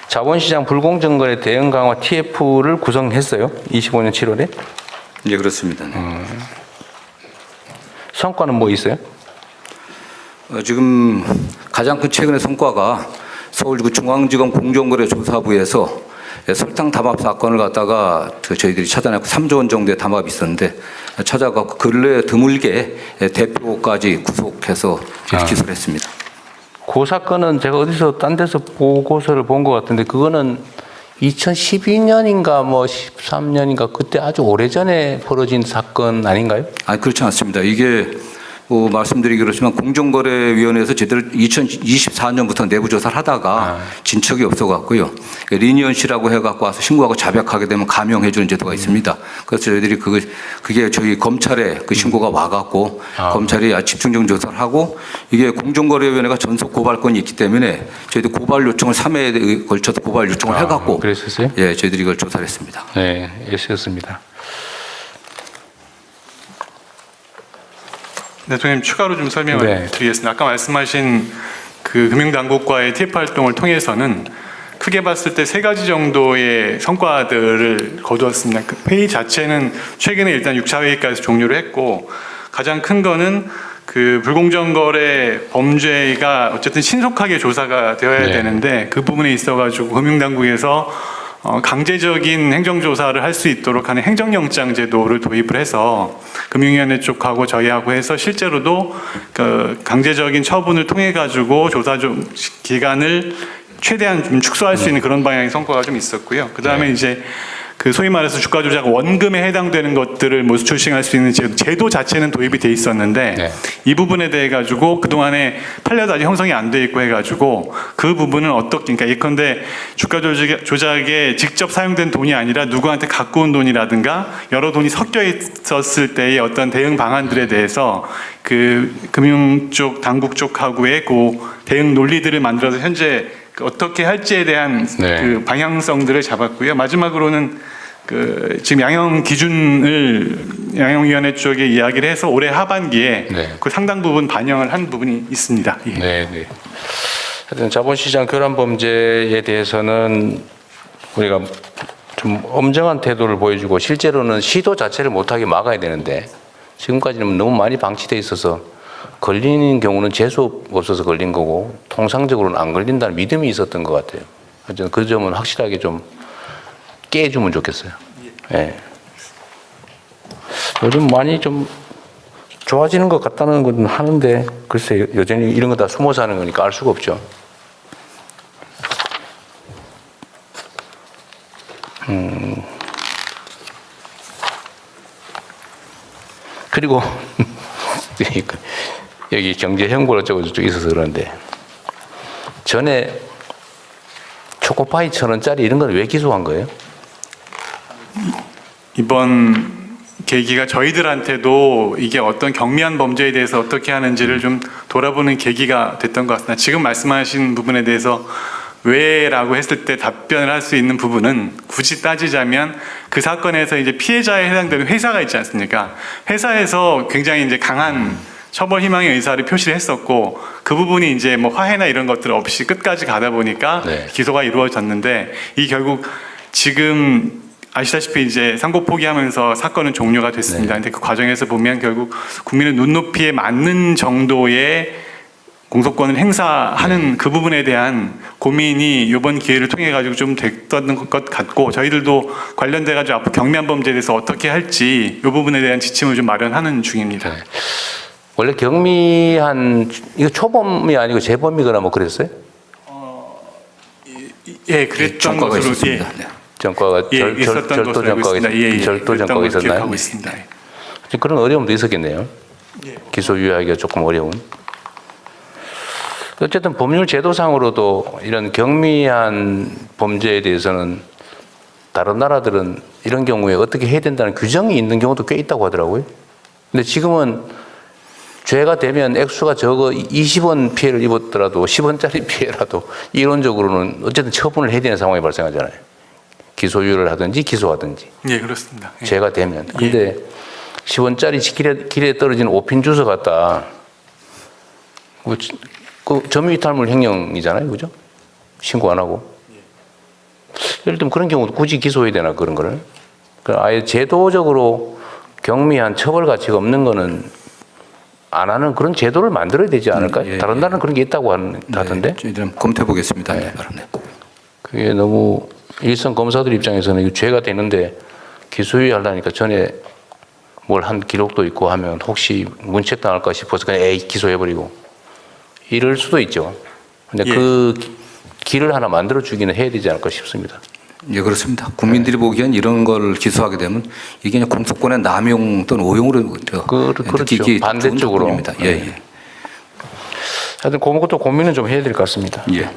자본시장 불공정거래 대응 강화 TF를 구성했어요. 25년 7월에. 예, 그렇습니다. 네. 성과는 뭐 있어요? 지금 가장 큰 최근의 성과가 서울구 중앙지검 공정거래조사부에서 설탕 담합 사건을 갖다가 저희들이 찾아내고 3조 원 정도의 담합이 있었는데 찾아가고 근래 드물게 대표까지 구속해서 기소를 했습니다. 그 사건은 제가 어디서 딴 데서 보고서를 본 것 같은데 그거는 2012년인가 뭐 13년인가 그때 아주 오래전에 벌어진 사건 아닌가요? 아니, 그렇지 않습니다. 이게 뭐 말씀드리기 그렇지만 공정거래위원회에서 제대로 2024년부터 내부 조사를 하다가 진척이 없어갖고요. 리니언 씨라고 해갖고 와서 신고하고 자백하게 되면 감형해주는 제도가 있습니다. 그래서 저희들이 그게 저희 검찰에 그 신고가 와갖고 검찰이 집중적인 조사를 하고 이게 공정거래위원회가 전속 고발권이 있기 때문에 저희들 고발 요청을 3회에 걸쳐서 고발 요청을 해갖고 그랬었어요? 예, 저희들이 이걸 조사를 했습니다. 네, 예시였습니다. 대통령 추가로 좀 설명을 드리겠습니다. 아까 말씀하신 그 금융당국과의 TF 활동을 통해서는 크게 봤을 때 3가지 정도의 성과들을 거두었습니다. 그 회의 자체는 최근에 일단 6차 회의까지 종료를 했고 가장 큰 거는 그 불공정거래 범죄가 어쨌든 신속하게 조사가 되어야 되는데 그 부분에 있어가지고 금융당국에서 강제적인 행정조사를 할 수 있도록 하는 행정영장 제도를 도입을 해서 금융위원회 쪽하고 저희하고 해서 실제로도 그 강제적인 처분을 통해 가지고 조사 기간을 최대한 좀 축소할 수 있는 그런 방향의 성과가 좀 있었고요. 그 다음에 이제 그 소위 말해서 주가 조작 원금에 해당되는 것들을 뭐 수출싱할 수 있는 제도 자체는 도입이 돼 있었는데 이 부분에 대해 가지고 그동안에 판례도 아직 형성이 안 돼 있고 해가지고 그 부분은 어떻게, 그러니까 예컨대 주가 조작에 직접 사용된 돈이 아니라 누구한테 갖고 온 돈이라든가 여러 돈이 섞여 있었을 때의 어떤 대응 방안들에 대해서 그 금융 쪽 당국 쪽하고의 그 대응 논리들을 만들어서 현재 어떻게 할지에 대한 그 방향성들을 잡았고요. 마지막으로는 그 지금 양형 기준을 양형위원회 쪽에 이야기를 해서 올해 하반기에 그 상당 부분 반영을 한 부분이 있습니다. 예. 네. 하여튼 자본시장 교란 범죄에 대해서는 우리가 좀 엄정한 태도를 보여주고 실제로는 시도 자체를 못하게 막아야 되는데 지금까지는 너무 많이 방치돼 있어서 걸리는 경우는 재수 없어서 걸린 거고 통상적으로는 안 걸린다는 믿음이 있었던 것 같아요. 하여튼 그 점은 확실하게 좀 깨주면 좋겠어요. 예. 요즘 많이 좀 좋아지는 것 같다는 건 하는데 글쎄 여전히 이런 거 다 숨어서 하는 거니까 알 수가 없죠. 그리고 여기 경제 형벌 어쩌고 저쩌고 있어서 그러는데 전에 초코파이 1,000원짜리 이런 건 왜 기소한 거예요? 이번 계기가 저희들한테도 이게 어떤 경미한 범죄에 대해서 어떻게 하는지를 좀 돌아보는 계기가 됐던 것 같습니다. 지금 말씀하신 부분에 대해서 왜라고 했을 때 답변을 할 수 있는 부분은 굳이 따지자면 그 사건에서 이제 피해자에 해당되는 회사가 있지 않습니까? 회사에서 굉장히 이제 강한 처벌 희망의 의사를 표시를 했었고 그 부분이 이제 뭐 화해나 이런 것들 없이 끝까지 가다 보니까 기소가 이루어졌는데 이 결국 지금 아시다시피 이제 상고 포기하면서 사건은 종료가 됐습니다. 근데 그 과정에서 보면 결국 국민의 눈높이에 맞는 정도의 공소권을 행사하는 그 부분에 대한 고민이 이번 기회를 통해 가지고 좀 됐던 것 같고 저희들도 관련돼 가지고 앞으로 경미한 범죄에 대해서 어떻게 할지 이 부분에 대한 지침을 좀 마련하는 중입니다. 원래 경미한 이거 초범이 아니고 재범이거나 뭐 그랬어요? 예, 그랬던 것으로 있었습니다. 전과가 절도 전과가 있었나요? 있습니다. 그런 어려움도 있었겠네요. 기소 유예하기가 조금 어려운. 어쨌든 법률 제도상으로도 이런 경미한 범죄에 대해서는 다른 나라들은 이런 경우에 어떻게 해야 된다는 규정이 있는 경우도 꽤 있다고 하더라고요. 근데 지금은 죄가 되면 액수가 적어 20원 피해를 입었더라도 10원짜리 피해라도 이론적으로는 어쨌든 처분을 해야 되는 상황이 발생하잖아요. 기소유예를 하든지 기소하든지. 예, 그렇습니다. 예. 죄가 되면. 근데 10원짜리 길에 떨어진 5핀 주워 갖다 그 점유이탈물 횡령이잖아요, 그죠? 신고 안 하고. 예를 들면 그런 경우도 굳이 기소해야 되나 그런 거를. 아예 제도적으로 경미한 처벌 가치가 없는 거는 안 하는 그런 제도를 만들어야 되지 않을까요? 예, 다른 나라는 그런 게 있다고 하던데. 저희들은 검토해 보겠습니다. 네. 그게 너무 일선 검사들 입장에서는 이거 죄가 되는데 기소유예 하려니까 전에 뭘 한 기록도 있고 하면 혹시 문책당할까 싶어서 그냥 기소해버리고 이럴 수도 있죠. 근데 예. 그 길을 하나 만들어 주기는 해야 되지 않을까 싶습니다. 예, 그렇습니다. 국민들이 보기엔 이런 걸 기소하게 되면 이게 그냥 공소권의 남용 또는 오용으로 느끼기 반대쪽으로. 좋은 조건입니다. 예, 예. 하여튼 그것도 고민은 좀 해야 될 것 같습니다. 예.